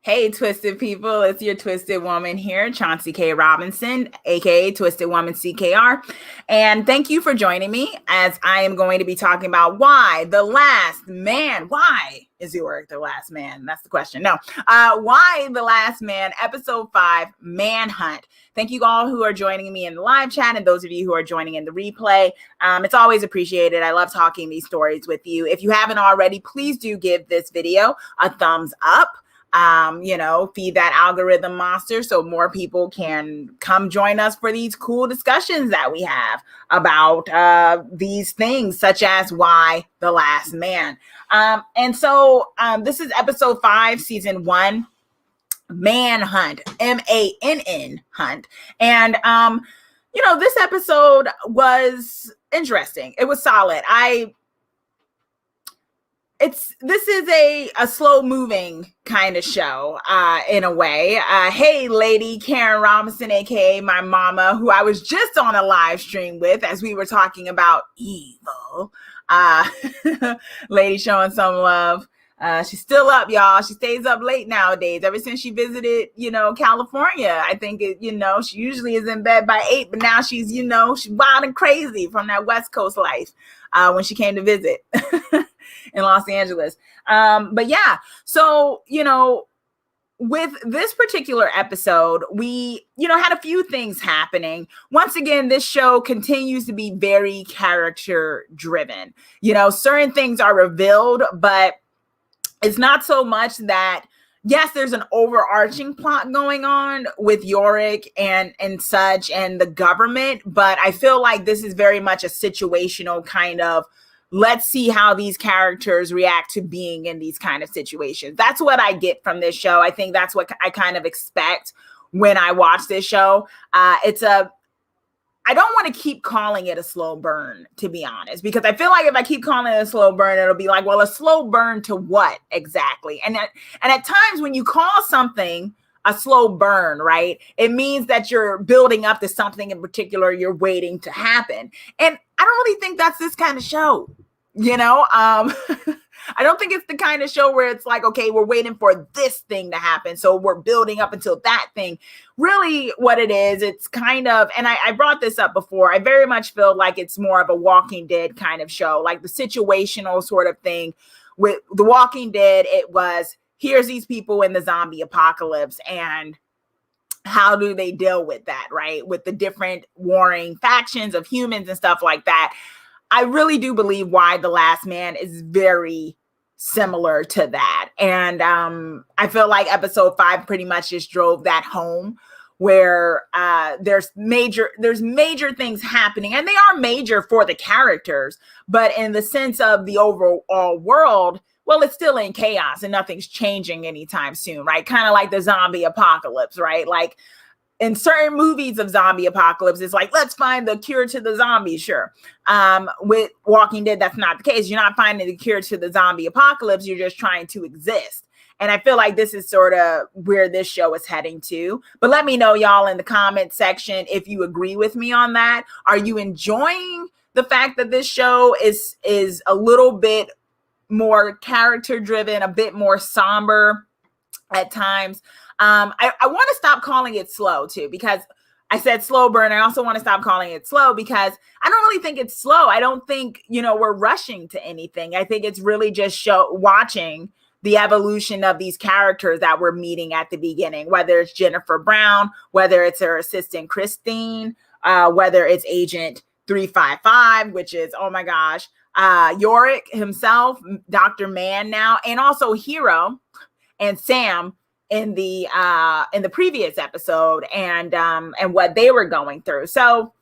Hey, Twisted people, it's your Twisted Woman here, Chauncey K. Robinson, aka Twisted Woman CKR. And thank you for joining me as I am going to be talking about why the last man, why is York the last man? That's the question. No, why the last man, episode 5, Mann Hunt. Thank you all who are joining me in the live chat and those of you who are joining in the replay. It's always appreciated. I love talking these stories with you. If you haven't already, please do give this video a thumbs up. Feed that algorithm monster so more people can come join us for these cool discussions that we have about these things, such as why the last man. This is episode 5, season 1, Mann Hunt, Mann Hunt. And, this episode was interesting. It was solid. This is a slow moving kind of show in a way. Hey, lady Karen Robinson, aka my mama, who I was just on a live stream with as we were talking about evil. Lady showing some love. She's still up, y'all. She stays up late nowadays. Ever since she visited, California, I think she usually is in bed by 8, but now she's wild and crazy from that West Coast life when she came to visit. In Los Angeles. With this particular episode, we, had a few things happening. Once again, this show continues to be very character driven. Certain things are revealed, but it's not so much that, yes, there's an overarching plot going on with Yorick and such and the government, but I feel like this is very much a situational kind of, let's see how these characters react to being in these kind of situations. That's what I get from this show. I think that's what I kind of expect when I watch this show. I don't want to keep calling it a slow burn, to be honest, because I feel like if I keep calling it a slow burn, it'll be like, well, a slow burn to what exactly? And at times when you call something a slow burn, right, it means that you're building up to something in particular you're waiting to happen. And I don't really think that's this kind of show, I don't think it's the kind of show where it's like, okay, we're waiting for this thing to happen, so we're building up until that thing. Really what it is, it's kind of, and I brought this up before, I very much feel like it's more of a Walking Dead kind of show, like the situational sort of thing. With The Walking Dead, it was, here's these people in the zombie apocalypse, and how do they deal with that, right? With the different warring factions of humans and stuff like that. I really do believe Why the Last Man is very similar to that. And I feel like episode 5 pretty much just drove that home, where there's major things happening, and they are major for the characters, but in the sense of the overall world, well, it's still in chaos and nothing's changing anytime soon, right? Kind of like the zombie apocalypse, right? Like in certain movies of zombie apocalypse, it's like, let's find the cure to the zombies. Sure. With Walking Dead, that's not the case. You're not finding the cure to the zombie apocalypse. You're just trying to exist. And I feel like this is sort of where this show is heading to. But let me know, y'all, in the comment section if you agree with me on that. Are you enjoying the fact that this show is a little bit more character driven, a bit more somber at times? I want to stop calling it slow too, because I said slow burn. I also want to stop calling it slow because I don't really think it's slow. I don't think, we're rushing to anything. I think it's really just watching the evolution of these characters that we're meeting at the beginning, whether it's Jennifer Brown, whether it's her assistant Christine, whether it's Agent 355, which is, oh my gosh, Yorick himself, Dr. Mann now, and also Hero and Sam in the previous episode, and what they were going through. So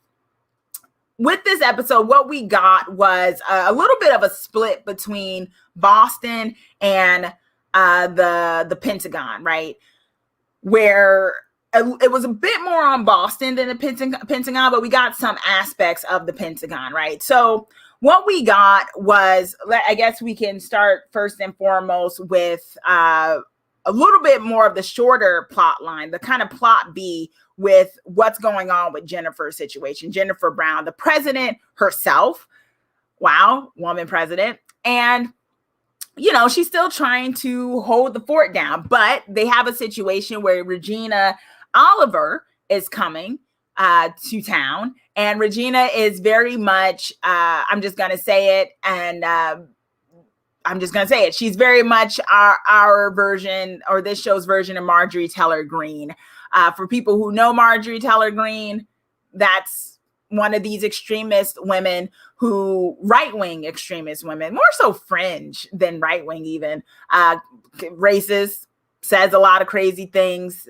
with this episode, what we got was a little bit of a split between Boston and the Pentagon, right? Where it was a bit more on Boston than the Pentagon, but we got some aspects of the Pentagon, right? So what we got was, I guess we can start first and foremost with a little bit more of the shorter plot line, the kind of plot B with what's going on with Jennifer's situation. Jennifer Brown, the president herself. Wow, woman president. And she's still trying to hold the fort down, but they have a situation where Regina Oliver is coming to town, and Regina is very much, I'm just going to say it, and I'm just going to say it. She's very much our version, or this show's version of Marjorie Taylor Greene. For people who know Marjorie Taylor Greene, that's one of these extremist women who, right-wing extremist women, more so fringe than right-wing even, racist, says a lot of crazy things,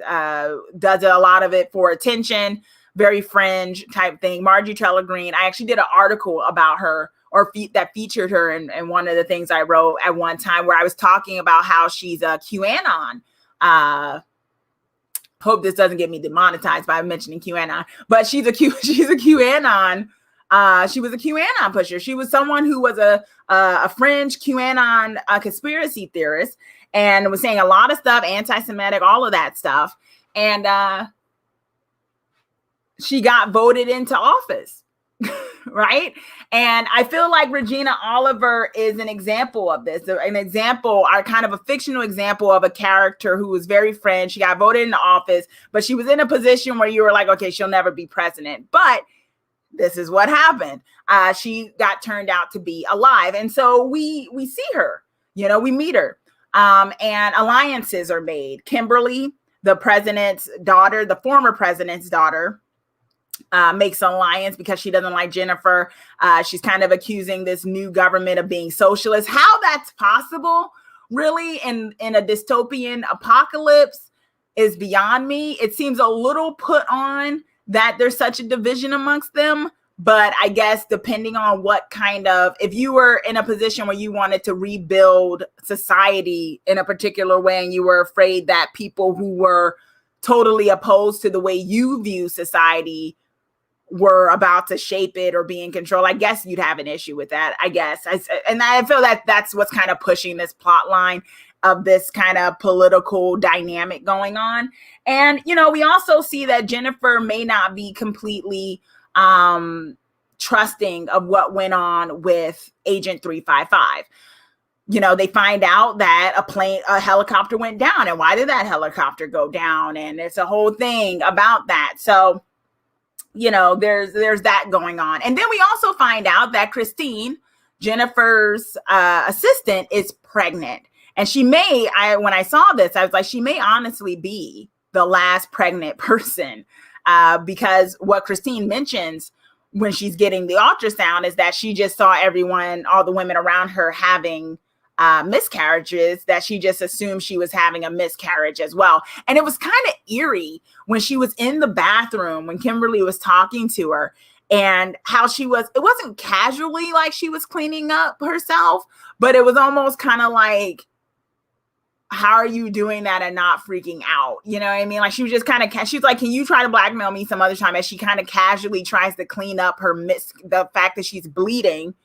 does a lot of it for attention, very fringe type thing. Marjorie Taylor Greene, I actually did an article about her, or that featured her in one of the things I wrote at one time, where I was talking about how she's a QAnon. Hope this doesn't get me demonetized by mentioning QAnon, but she's a QAnon. She was a QAnon pusher. She was someone who was a fringe QAnon conspiracy theorist, and was saying a lot of stuff, anti-Semitic, all of that stuff. And she got voted into office. Right. And I feel like Regina Oliver is an example of this, an example, or kind of a fictional example of a character who was very fringe. She got voted into office, but she was in a position where you were like, okay, she'll never be president. But this is what happened. She got turned out to be alive. And so we see her, we meet her, and alliances are made. Kimberly, the president's daughter, the former president's daughter, makes an alliance because she doesn't like Jennifer. She's kind of accusing this new government of being socialist. How that's possible, really, in a dystopian apocalypse is beyond me. It seems a little put on that there's such a division amongst them. But I guess depending on what kind of, if you were in a position where you wanted to rebuild society in a particular way, and you were afraid that people who were totally opposed to the way you view society were about to shape it or be in control, I guess you'd have an issue with that, I guess. And I feel that that's what's kind of pushing this plot line of this kind of political dynamic going on. And, we also see that Jennifer may not be completely trusting of what went on with Agent 355. They find out that a helicopter went down, and why did that helicopter go down? And it's a whole thing about that. So, there's that going on. And then we also find out that Christine, Jennifer's assistant, is pregnant. And when I saw this, I was like, she may honestly be the last pregnant person, because what Christine mentions when she's getting the ultrasound is that she just saw all the women around her having miscarriages, that she just assumed she was having a miscarriage as well. And it was kind of eerie when she was in the bathroom, when Kimberly was talking to her, and how it wasn't casually like she was cleaning up herself, but it was almost kind of like, how are you doing that and not freaking out? You know what I mean? Like, she was just kind of, she's like, can you try to blackmail me some other time? As she kind of casually tries to clean up the fact that she's bleeding,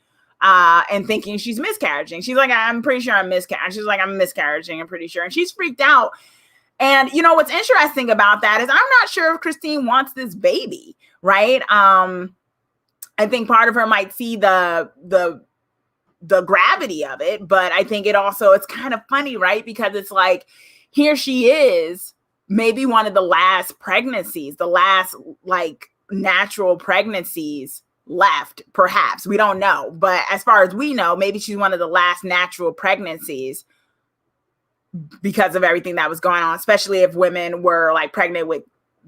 and thinking she's miscarriaging. She's like, I'm pretty sure I'm miscarriaging. She's like, I'm miscarriaging, I'm pretty sure. And she's freaked out. And what's interesting about that is I'm not sure if Christine wants this baby, right? I think part of her might see the gravity of it, but I think it's kind of funny, right? Because it's like, here she is, maybe one of the last pregnancies, the last like natural pregnancies left, perhaps. We don't know. But as far as we know, maybe she's one of the last natural pregnancies because of everything that was going on, especially if women were like pregnant with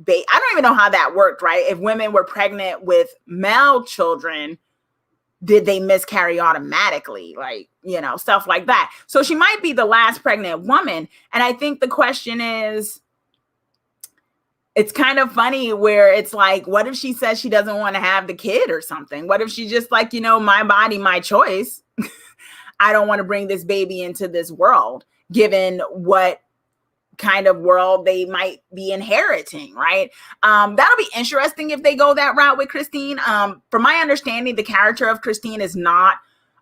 I don't even know how that worked, right? If women were pregnant with male children, did they miscarry automatically? Like, stuff like that. So she might be the last pregnant woman. And I think the question is, it's kind of funny where it's like, what if she says she doesn't want to have the kid or something? What if she's just like, my body, my choice. I don't want to bring this baby into this world, given what kind of world they might be inheriting, right? That'll be interesting if they go that route with Christine. From my understanding, the character of Christine is not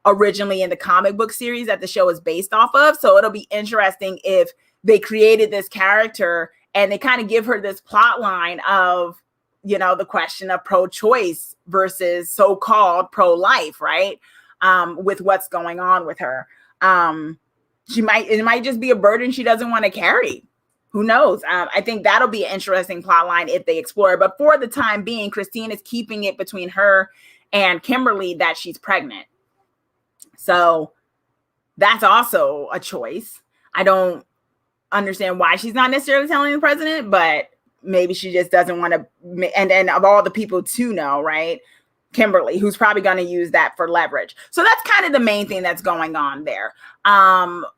originally in the comic book series that the show is based off of. So it'll be interesting if they created this character and they kind of give her this plot line of, the question of pro-choice versus so-called pro-life, right? With what's going on with her. it might just be a burden she doesn't want to carry. Who knows? I think that'll be an interesting plot line if they explore it. But for the time being, Christine is keeping it between her and Kimberly that she's pregnant. So that's also a choice. I don't understand why she's not necessarily telling the president, but maybe she just doesn't want to. And of all the people to know, right? Kimberly, who's probably going to use that for leverage. So that's kind of the main thing that's going on there.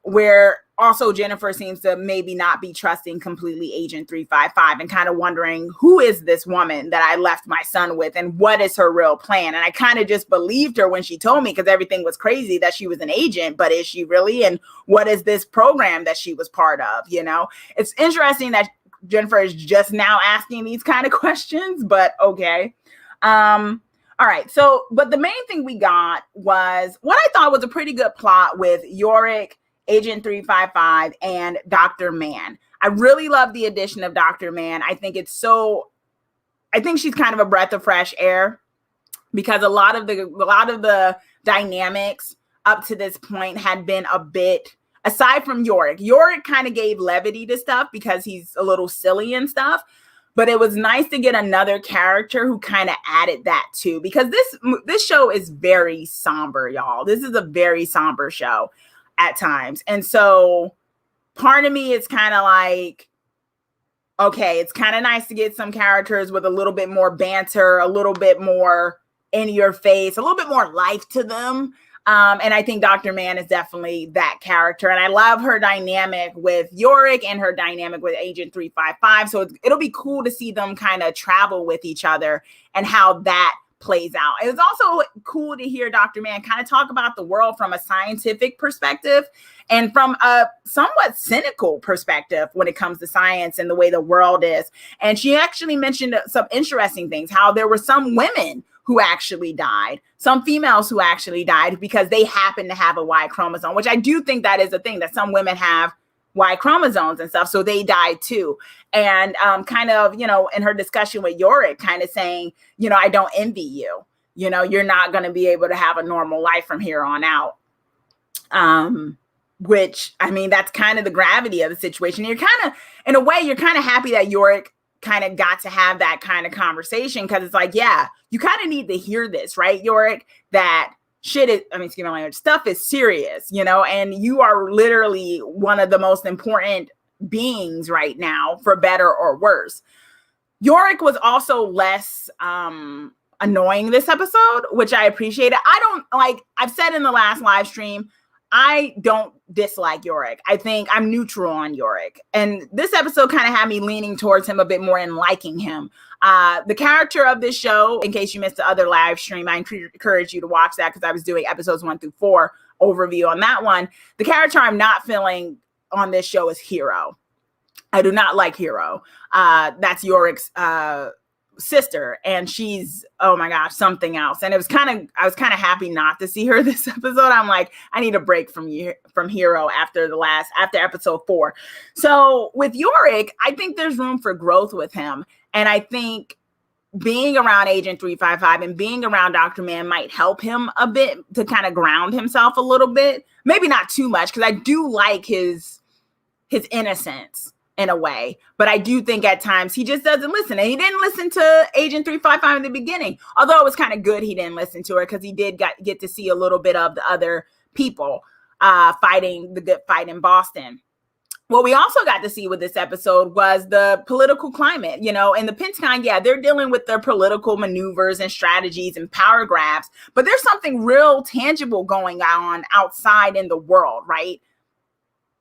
Where also Jennifer seems to maybe not be trusting completely Agent 355 and kind of wondering, who is this woman that I left my son with and what is her real plan? And I kind of just believed her when she told me, because everything was crazy that she was an agent, but is she really? And what is this program that she was part of? You know, it's interesting that Jennifer is just now asking these kind of questions, but okay. All right. So, but the main thing we got was what I thought was a pretty good plot with Yorick, Agent 355, and Dr. Mann. I really love the addition of Dr. Mann. I think she's kind of a breath of fresh air, because a lot of the dynamics up to this point had been a bit, aside from Yorick kind of gave levity to stuff because he's a little silly and stuff. But it was nice to get another character who kind of added that too, because this show is very somber, y'all. This is a very somber show at times. And so part of me is kind of like, okay, it's kind of nice to get some characters with a little bit more banter, a little bit more in your face, a little bit more life to them. And I think Dr. Mann is definitely that character. And I love her dynamic with Yorick and her dynamic with Agent 355. So it'll be cool to see them kind of travel with each other and how that plays out. It was also cool to hear Dr. Mann kind of talk about the world from a scientific perspective and from a somewhat cynical perspective when it comes to science and the way the world is. And she actually mentioned some interesting things, how there were some women who actually died, some females who actually died because they happen to have a Y chromosome, which I do think that is a thing, that some women have Y chromosomes and stuff. So they died too. And kind of, you know, in her discussion with Yorick, kind of saying, you know, I don't envy you. You know, you're not going to be able to have a normal life from here on out. Which, I mean, that's kind of the gravity of the situation. You're kind of, in a way, you're kind of happy that Yorick kind of got to have that kind of conversation, because it's like, yeah, you kind of need to hear this, right, Yorick? That shit is, I mean, excuse my language, stuff is serious, you know, and you are literally one of the most important beings right now, for better or worse. Yorick was also less annoying this episode, which I appreciated. I don't like, I've said in the last live stream, I don't dislike Yorick. I think I'm neutral on Yorick. And this episode kind of had me leaning towards him a bit more and liking him. The character of this show, in case you missed the other live stream, I encourage you to watch that, because I was doing episodes 1 through 4 overview on that one. The character I'm not feeling on this show is Hero. I do not like Hero. That's Yorick's sister, and she's, oh my gosh, something else. And I was kind of happy not to see her this episode. I'm like, I need a break from Hero after episode 4. So with Yorick, I think there's room for growth with him, and I think being around Agent 355 and being around Dr. Mann might help him a bit to kind of ground himself a little bit. Maybe not too much, because I do like his innocence in a way, but I do think at times he just doesn't listen. And he didn't listen to Agent 355 in the beginning, although it was kind of good he didn't listen to her, because he did get to see a little bit of the other people fighting the good fight in Boston. What we also got to see with this episode was the political climate. You know, in the Pentagon, yeah, they're dealing with their political maneuvers and strategies and power grabs, but there's something real tangible going on outside in the world, right?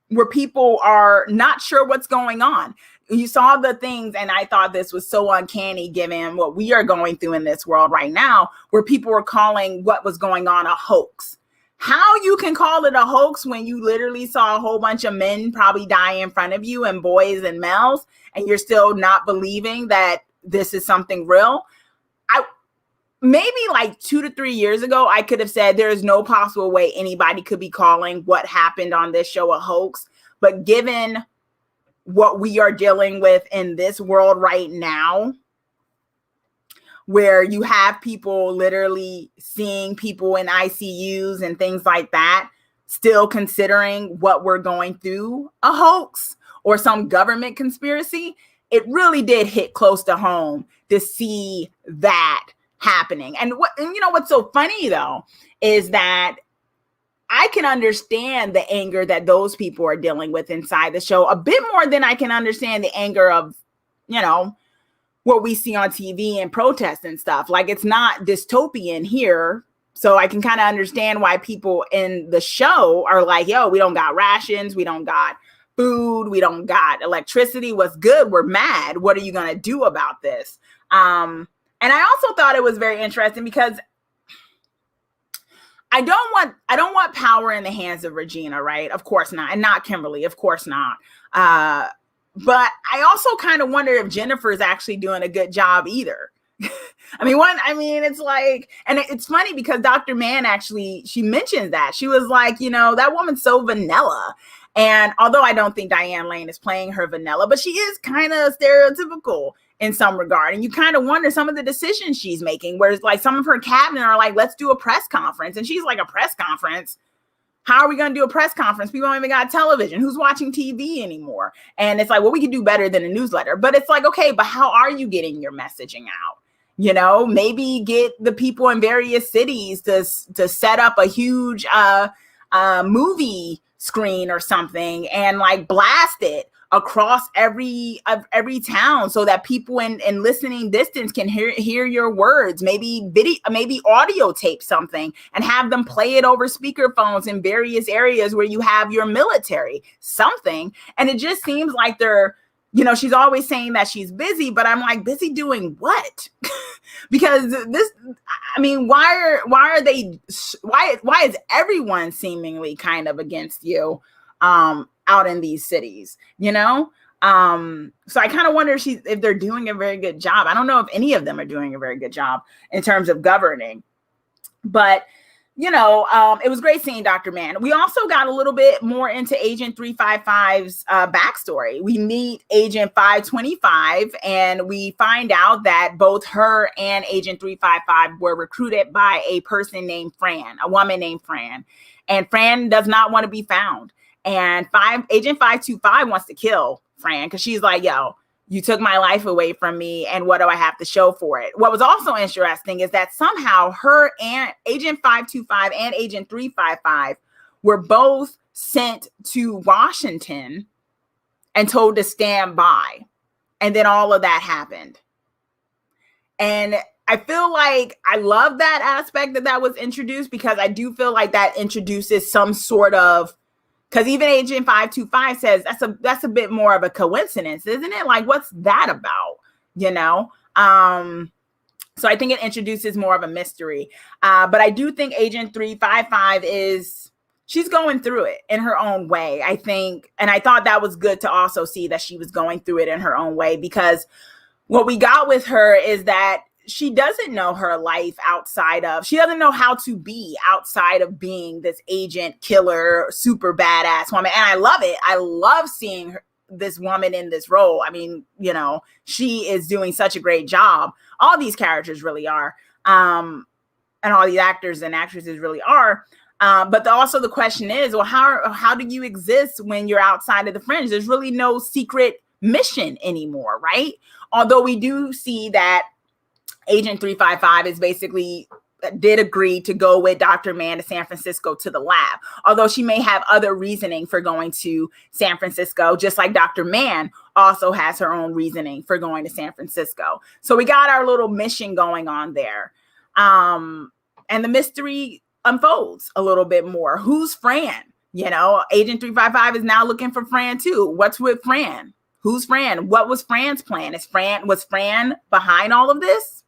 Where people are not sure what's going on. You saw the things, and I thought this was so uncanny given what we are going through in this world right now, where people were calling what was going on a hoax. How you can call it a hoax when you literally saw a whole bunch of men probably die in front of you, and boys and males, and you're still not believing that this is something real? Maybe like 2 to 3 years ago, I could have said there is no possible way anybody could be calling what happened on this show a hoax. But given what we are dealing with in this world right now, where you have people literally seeing people in ICUs and things like that, still considering what we're going through a hoax or some government conspiracy, it really did hit close to home to see that happening. And what's so funny though is that I can understand the anger that those people are dealing with inside the show a bit more than I can understand the anger of, what we see on TV and protests and stuff. Like, it's not dystopian here. So I can kind of understand why people in the show are like, yo, we don't got rations. We don't got food. We don't got electricity. What's good? We're mad. What are you going to do about this? And I also thought it was very interesting because I don't want power in the hands of Regina, right? Of course not. And not Kimberly. Of course not. But I also kind of wonder if Jennifer is actually doing a good job either. It's like, and it's funny because Dr. Mann actually, she mentions that. She was like, that woman's so vanilla. And although I don't think Diane Lane is playing her vanilla, but she is kind of stereotypical in some regard. And you kind of wonder some of the decisions she's making, whereas like some of her cabinet are like, let's do a press conference. And she's like, a press conference? How are we going to do a press conference? People don't even got television. Who's watching TV anymore? And it's like, well, we could do better than a newsletter. But it's like, okay, but how are you getting your messaging out? Maybe get the people in various cities to set up a huge movie screen or something and like blast it across every town so that people in listening distance can hear your words, maybe audio tape something and have them play it over speakerphones in various areas where you have your military, something. And it just seems like they're, she's always saying that she's busy, but I'm like, busy doing what? Because why is everyone seemingly kind of against you out in these cities, So I kind of wonder if they're doing a very good job. I don't know if any of them are doing a very good job in terms of governing, but it was great seeing Dr. Mann. We also got a little bit more into Agent 355's backstory. We meet Agent 525 and we find out that both her and Agent 355 were recruited by a person named Fran, a woman named Fran. And Fran does not want to be found. And Agent 525 wants to kill Fran because she's like, yo, you took my life away from me, and what do I have to show for it? What was also interesting is that somehow her and Agent 525 and Agent 355 were both sent to Washington and told to stand by. And then all of that happened. And I feel like I love that aspect that was introduced because I do feel like that introduces some sort of, because even Agent 525 says that's a bit more of a coincidence, isn't it? Like, what's that about? So I think it introduces more of a mystery. But I do think Agent 355 she's going through it in her own way, I think. And I thought that was good to also see that she was going through it in her own way, because what we got with her is that she doesn't know her life she doesn't know how to be outside of being this agent, killer, super badass woman. And I love it. I love seeing this woman in this role. She is doing such a great job. All these characters really are. And all these actors and actresses really are. But also the question is, well, how do you exist when you're outside of the fringe? There's really no secret mission anymore, right? Although we do see that Agent 355 is basically did agree to go with Dr. Mann to San Francisco to the lab, although she may have other reasoning for going to San Francisco, just like Dr. Mann also has her own reasoning for going to San Francisco. So we got our little mission going on there. And the mystery unfolds a little bit more. Who's Fran? Agent 355 is now looking for Fran too. What's with Fran? Who's Fran? What was Fran's plan? Was Fran behind all of this?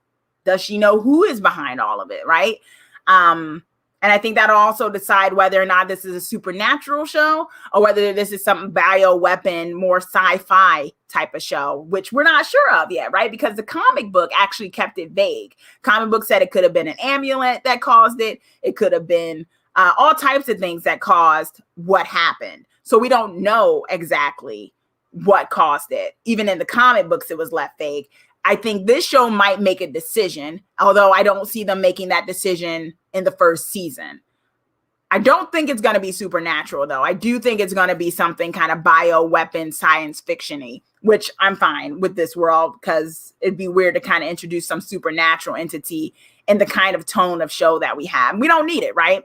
Does she know who is behind all of it, right? And I think that'll also decide whether or not this is a supernatural show or whether this is some bioweapon, more sci-fi type of show, which we're not sure of yet, right? Because the comic book actually kept it vague. Comic book said it could have been an amulet that caused it. It could have been all types of things that caused what happened. So we don't know exactly what caused it. Even in the comic books, it was left vague. I think this show might make a decision, although I don't see them making that decision in the first season. I don't think it's going to be supernatural, though. I do think it's going to be something kind of bioweapon science fiction-y, which I'm fine with this world, because it'd be weird to kind of introduce some supernatural entity in the kind of tone of show that we have. We don't need it, right?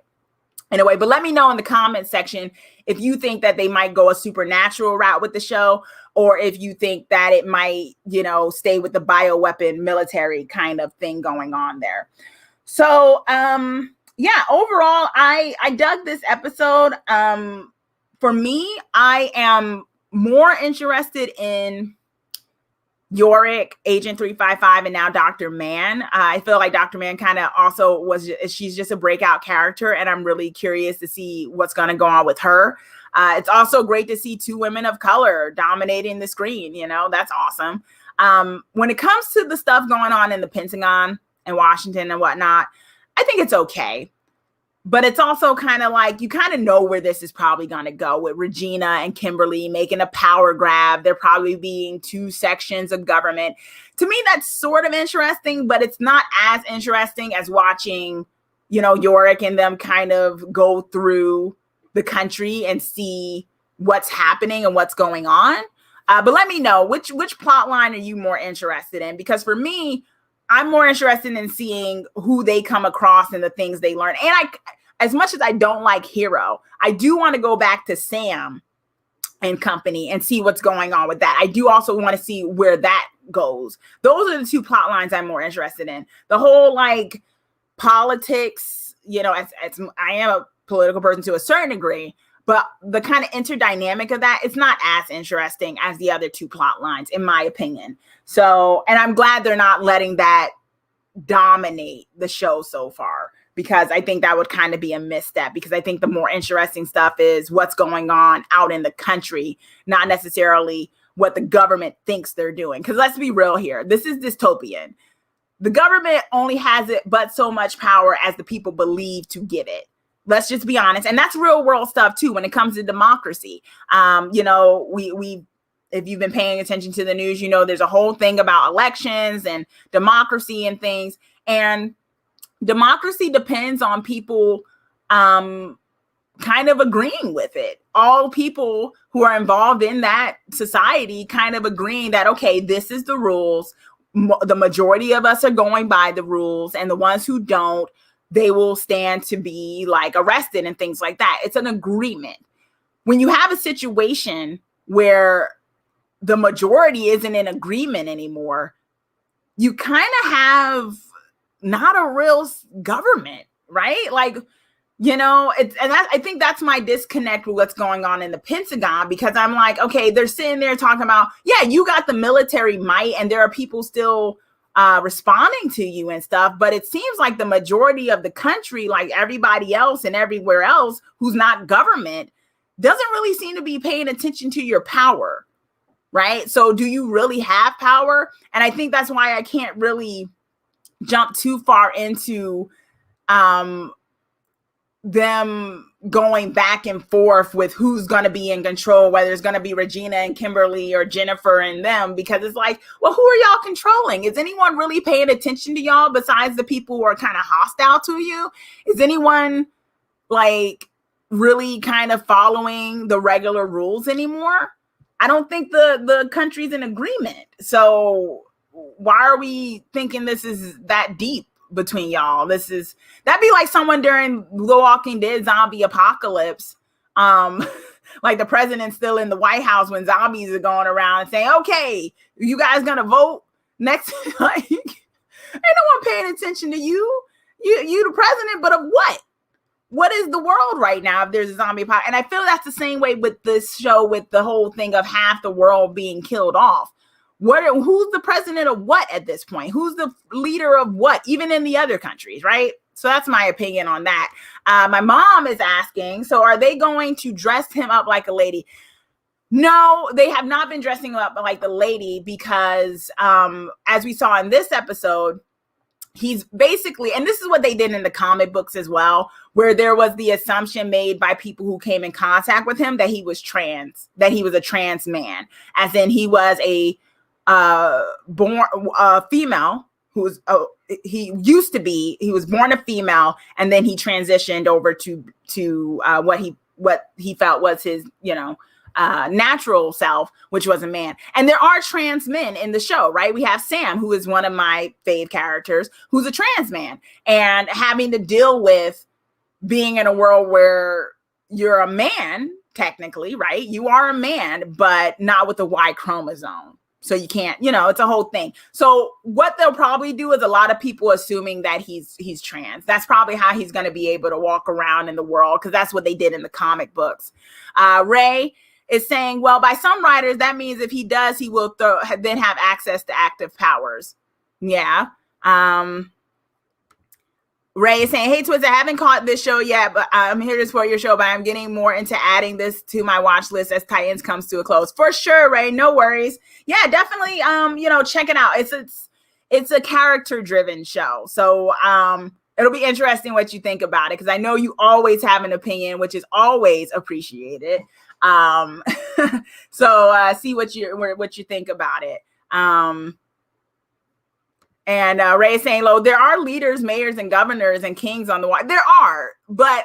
Anyway, but let me know in the comment section if you think that they might go a supernatural route with the show, or if you think that it might, stay with the bioweapon military kind of thing going on there. So, yeah, overall, I dug this episode. For me, I am more interested in Yorick, Agent 355, and now Dr. Mann. I feel like Dr. Mann kind of also she's just a breakout character, and I'm really curious to see what's going to go on with her. It's also great to see 2 women of color dominating the screen. That's awesome. When it comes to the stuff going on in the Pentagon and Washington and whatnot, I think it's okay. But it's also kind of like, you kind of know where this is probably going to go, with Regina and Kimberly making a power grab. There probably being 2 sections of government. To me, that's sort of interesting, but it's not as interesting as watching, Yorick and them kind of go through the country and see what's happening and what's going on. But let me know, which plot line are you more interested in? Because for me, I'm more interested in seeing who they come across and the things they learn. And as much as I don't like Hero, I do want to go back to Sam and company and see what's going on with that. I do also want to see where that goes. Those are the 2 plot lines I'm more interested in. The whole politics, I am a political person to a certain degree, but the kind of interdynamic of that, it's not as interesting as the other 2 plot lines, in my opinion. So, and I'm glad they're not letting that dominate the show so far, because I think that would kind of be a misstep, because I think the more interesting stuff is what's going on out in the country, not necessarily what the government thinks they're doing. Because let's be real here. This is dystopian. The government only has it but so much power as the people believe to give it. Let's just be honest. And that's real world stuff too, when it comes to democracy. If you've been paying attention to the news, there's a whole thing about elections and democracy and things. And democracy depends on people kind of agreeing with it. All people who are involved in that society kind of agreeing that, okay, this is the rules. The majority of us are going by the rules, and the ones who don't, they will stand to be arrested and things like that. It's an agreement. When you have a situation where the majority isn't in agreement anymore, you kind of have not a real government, right? I think that's my disconnect with what's going on in the Pentagon, because I'm like, okay, they're sitting there talking about, yeah, you got the military might, and there are people still responding to you and stuff, but it seems like the majority of the country, like everybody else and everywhere else who's not government, doesn't really seem to be paying attention to your power, right? So do you really have power? And I think that's why I can't really jump too far into them going back and forth with who's going to be in control, whether it's going to be Regina and Kimberly or Jennifer and them, because it's like, well, who are y'all controlling? Is anyone really paying attention to y'all besides the people who are kind of hostile to you? Is anyone really kind of following the regular rules anymore? I don't think the country's in agreement. So why are we thinking this is that deep between y'all? That'd be like someone during The Walking Dead zombie apocalypse. Like the president's still in the White House when zombies are going around and saying, okay, you guys gonna vote next? Ain't no one paying attention to you. You the president, but of what? What is the world right now if there's a zombie apocalypse? And I feel that's the same way with this show, with the whole thing of half the world being killed off. Who's the president of what at this point? Who's the leader of what, even in the other countries, right? So that's my opinion on that. My mom is asking, so are they going to dress him up like a lady? No, they have not been dressing him up like the lady, because as we saw in this episode, he's basically, and this is what they did in the comic books as well, where there was the assumption made by people who came in contact with him that he was trans, that he was a trans man, as in he was a born female who's he used to be, he was born a female, and then he transitioned over to what he felt was his, natural self, which was a man. And there are trans men in the show, right? We have Sam, who is one of my fave characters, who's a trans man, and having to deal with being in a world where you're a man, technically, right? You are a man, but not with the Y chromosome. So you can't, it's a whole thing. So what they'll probably do is a lot of people assuming that he's trans. That's probably how he's going to be able to walk around in the world, because that's what they did in the comic books. Ray is saying, well, by some writers, that means if he does, he will then have access to active powers. Yeah. Ray is saying, hey, Twiz, I haven't caught this show yet, but I'm here to support your show, but I'm getting more into adding this to my watch list as Titans comes to a close. For sure, Ray, no worries. Yeah, definitely, check it out. It's a character-driven show. So it'll be interesting what you think about it, because I know you always have an opinion, which is always appreciated. So see what you think about it. And Ray is saying, there are leaders, mayors, and governors and kings on the watch. There are, but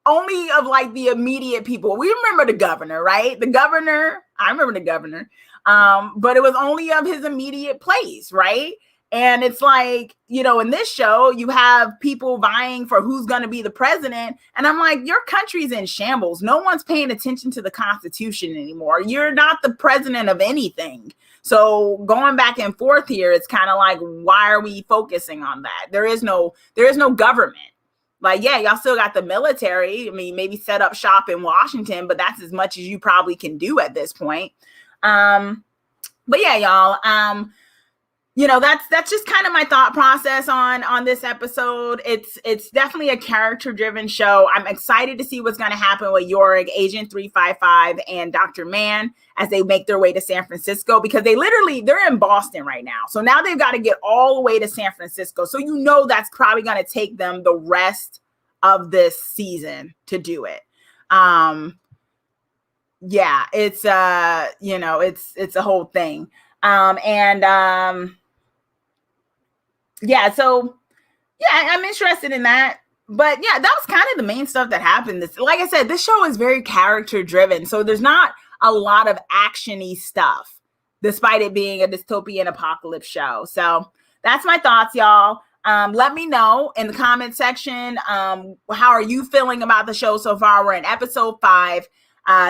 only of like the immediate people. We remember the governor, right? I remember the governor. But it was only of his immediate place, right? And it's like, in this show, you have people vying for who's going to be the president. And I'm like, your country's in shambles. No one's paying attention to the Constitution anymore. You're not the president of anything. So going back and forth here, it's kind of like, why are we focusing on that? There is no government. Like, yeah, y'all still got the military. I mean, maybe set up shop in Washington, but that's as much as you probably can do at this point. But yeah, y'all, that's just kind of my thought process on this episode. It's definitely a character-driven show. I'm excited to see what's going to happen with Yorick, Agent 355, and Dr. Mann as they make their way to San Francisco, because they're in Boston right now. So now they've got to get all the way to San Francisco. So that's probably going to take them the rest of this season to do it. Yeah, it's it's a whole thing. Yeah, so yeah, I'm interested in that. But yeah, that was kind of the main stuff that happened. Like I said, this show is very character driven. So there's not a lot of actiony stuff, despite it being a dystopian apocalypse show. So that's my thoughts, y'all. Let me know in the comment section. How are you feeling about the show so far? We're in episode 5.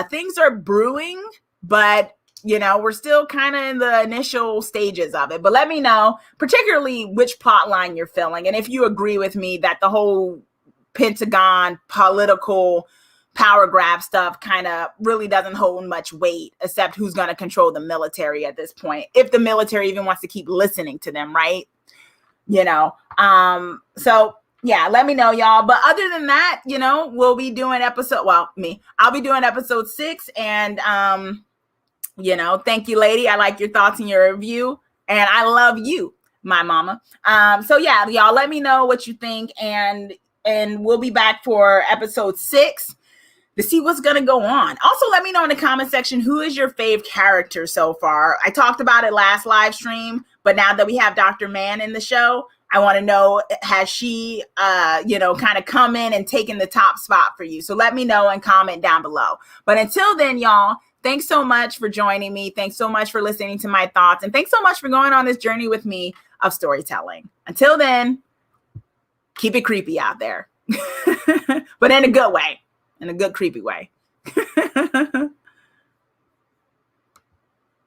Things are brewing, but we're still kind of in the initial stages of it. But let me know, particularly which plot line you're feeling, and if you agree with me that the whole Pentagon political power grab stuff kind of really doesn't hold much weight, except who's going to control the military at this point, if the military even wants to keep listening to them, right? So yeah, let me know, y'all. But other than that, we'll be doing I'll be doing episode 6, and thank you, lady. I like your thoughts and your review, and I love you, my mama. So yeah, y'all, let me know what you think, and we'll be back for episode 6 to see what's going to go on. Also, let me know in the comment section, who is your fave character so far? I talked about it last live stream, but now that we have Dr. Mann in the show, I want to know, has she, kind of come in and taken the top spot for you? So let me know and comment down below. But until then, y'all, thanks so much for joining me. Thanks so much for listening to my thoughts. And thanks so much for going on this journey with me of storytelling. Until then, keep it creepy out there, but in a good way, in a good, creepy way.